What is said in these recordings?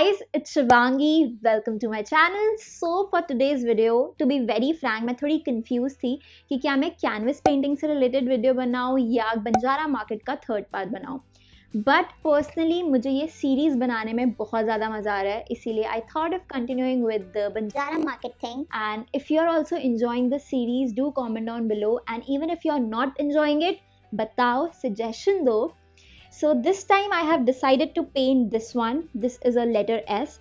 guys, it's Shivangi. Welcome to my channel. So for today's video, to be very frank, मैं थोड़ी confused थी कि क्या मैं canvas painting से related video बनाऊँ या बंजारा market का third part बनाऊँ. But personally मुझे ये series बनाने में बहुत ज़्यादा मज़ा आ रहा है, इसीलिए I thought of continuing with the Banjara market thing. And if you're also enjoying the series, do comment down below. And even if you're not enjoying it, बताओ, suggestion दो. So this time I have decided to paint this one. This is a letter S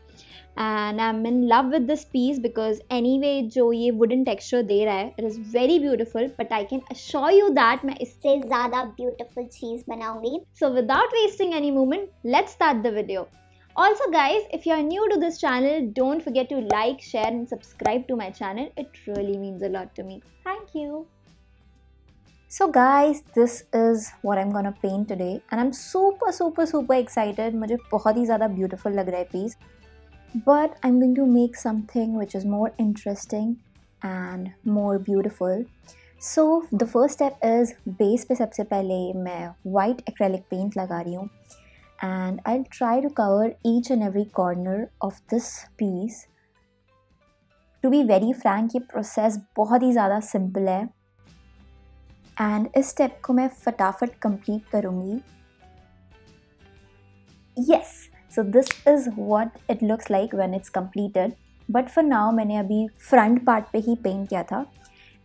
and I'm in love with this piece because anyway जो ये wooden texture दे रहा है, it is very beautiful. But I can assure you that मैं इससे ज़्यादा beautiful चीज़ बनाऊंगी. So without wasting any moment, let's start the video. Also guys, if you are new to this channel, don't forget to like, share and subscribe to my channel. It really means a lot to me. Thank you. So guys, this is what I'm gonna paint today and I'm super excited. मुझे बहुत ही ज़्यादा beautiful लग रहा है piece. But I'm going to make something which is more interesting and more beautiful. So the first step is base पे सबसे पहले मैं white acrylic paint लगा रही हूँ and I'll try to cover each and every corner of this piece. To be very frank, ये process बहुत ही ज़्यादा simple है. एंड इस स्टेप को मैं फटाफट कंप्लीट करूँगी. Yes, so this is what it looks like when it's completed. But for now मैंने अभी फ्रंट पार्ट पे ही पेंट किया था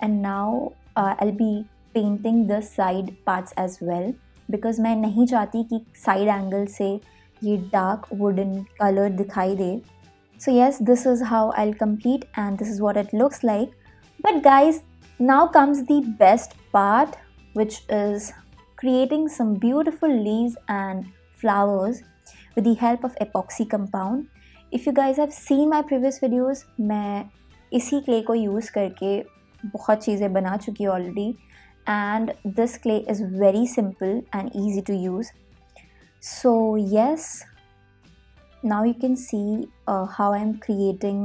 and now I will be painting the side parts as well because मैं नहीं चाहती कि साइड एंगल से ये डार्क वुडन कलर दिखाई दे. So yes, this is how I will complete and this is what it looks like. But guys, now comes the best part, which is creating some beautiful leaves and flowers with the help of epoxy compound. If you guys have seen my previous videos, मैं इसी clay को use करके बहुत चीज़ें बना चुकी हूँ already, and this clay is very simple and easy to use. So yes, now you can see how I'm creating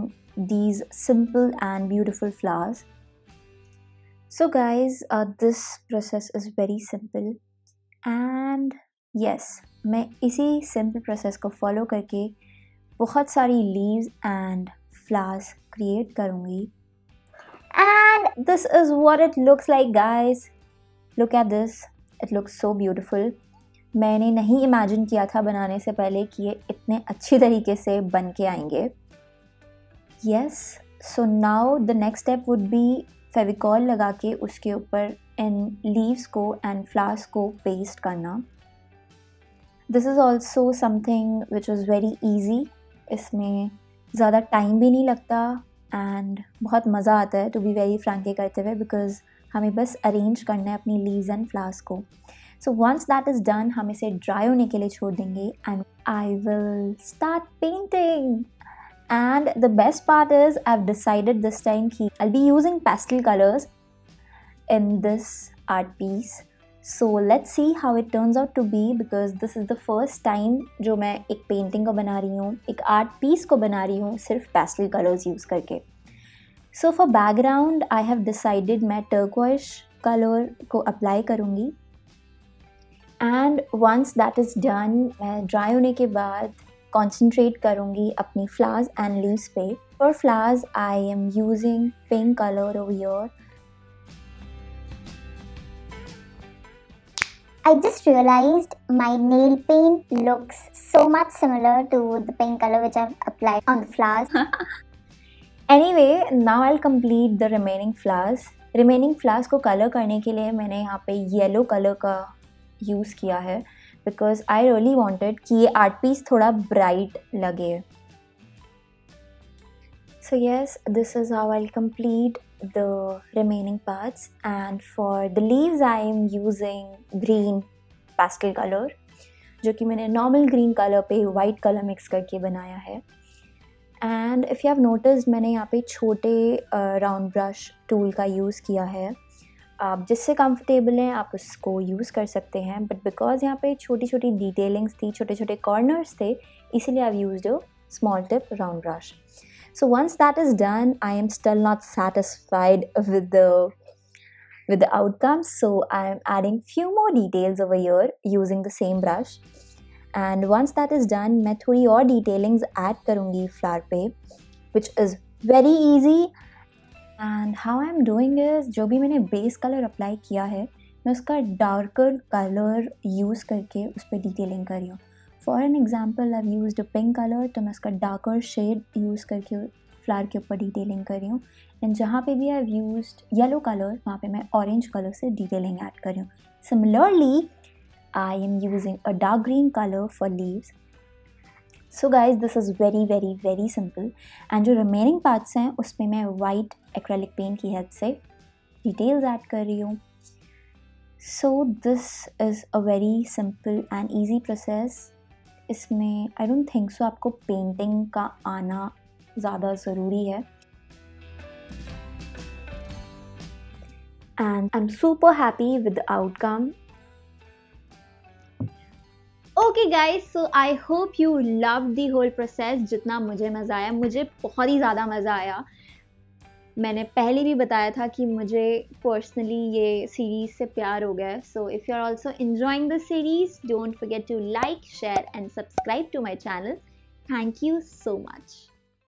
these simple and beautiful flowers. So guys, this process is very simple and yes, मैं इसी simple process को follow करके बहुत सारी leaves and flowers create करूँगी. And this is what it looks like guys. Look at this. It looks so beautiful. मैंने नहीं imagine किया था बनाने से पहले कि ये इतने अच्छी तरीके से बन के आएंगे. Yes, so now the next step would be Fevicol लगा के उसके ऊपर इन लीव्स को एंड फ्लावर्स को पेस्ट करना. This is also something which is very easy. इसमें ज़्यादा टाइम भी नहीं लगता एंड बहुत मज़ा आता है टू बी वेरी फ्रैंकली करते हुए बिकॉज हमें बस अरेंज करना है अपनी लीव्स एंड फ्लावर्स को. So once that is done हम इसे ड्राई होने के लिए छोड़ देंगे and I will start painting. And the best part is I've decided this time I'll be using pastel colors in this art piece. So let's see how it turns out to be because this is the first time जो मैं एक painting को बना रही हूँ, एक art piece को बना रही हूँ सिर्फ pastel colors use करके. So for background I have decided मैं turquoise color को apply करूँगी. And once that is done, मैं dry होने के बाद concentrate करूँगी अपनी flowers and leaves पे. For flowers, I am using pink color over here. I just realized my nail paint looks so much similar to the pink color which I've applied on the flowers. Anyway, now I'll complete the remaining flowers. Remaining flowers को color करने के लिए मैंने यहाँ पे yellow color का use किया है because I really wanted कि ये art piece थोड़ा bright लगे. So yes, this is how I'll complete the remaining parts and for the leaves I am using green pastel color जो कि मैंने normal green color पे white color mix करके बनाया है. And if you have noticed मैंने यहाँ पे छोटे round brush tool का use किया है. आप जिससे कंफर्टेबल हैं आप उसको यूज़ कर सकते हैं बट बिकॉज यहाँ पे छोटी छोटी डिटेलिंग्स थी, छोटे छोटे कॉर्नर्स थे, इसीलिए I used a small tip round brush. So once that is done I am still not satisfied with the outcome, so I am adding few more details over here using the same brush. And once that is done मैं थोड़ी और detailings add करूँगी flower पे, which is very easy. And how I am doing is, जो भी मैंने base colour apply किया है मैं उसका डार्कर कलर यूज़ करके उस पर डिटेलिंग कर रही हूँ। For an example I use pink colour, तो मैं उसका डार्कर शेड यूज़ करके फ्लावर के ऊपर डिटेलिंग कर रही हूँ। एंड जहाँ पे भी आई यूज्ड येलो कलर वहाँ पे मैं ऑरेंज कलर से डिटेलिंग ऐड कर रही हूँ। Similarly I am using a dark green colour for leaves. So guys this is very very very simple. And जो रिमेनिंग पार्ट्स हैं उसमें मैं वाइट एक्रेलिक पेंट की हेल्प से डिटेल्स ऐड कर रही हूँ। सो this is a very simple and easy process. इसमें आई डोंट थिंक सो आपको पेंटिंग का आना ज़्यादा ज़रूरी है। And I'm super happy with the outcome. Okay guys, so I hope you love the whole process जितना मुझे मज़ा आया। मुझे बहुत ही ज़्यादा मज़ा आया। मैंने पहले भी बताया था कि मुझे पर्सनली ये सीरीज़ से प्यार हो गया है। So if you are also enjoying the series, don't forget to like, share and subscribe to my channel. Thank you so much.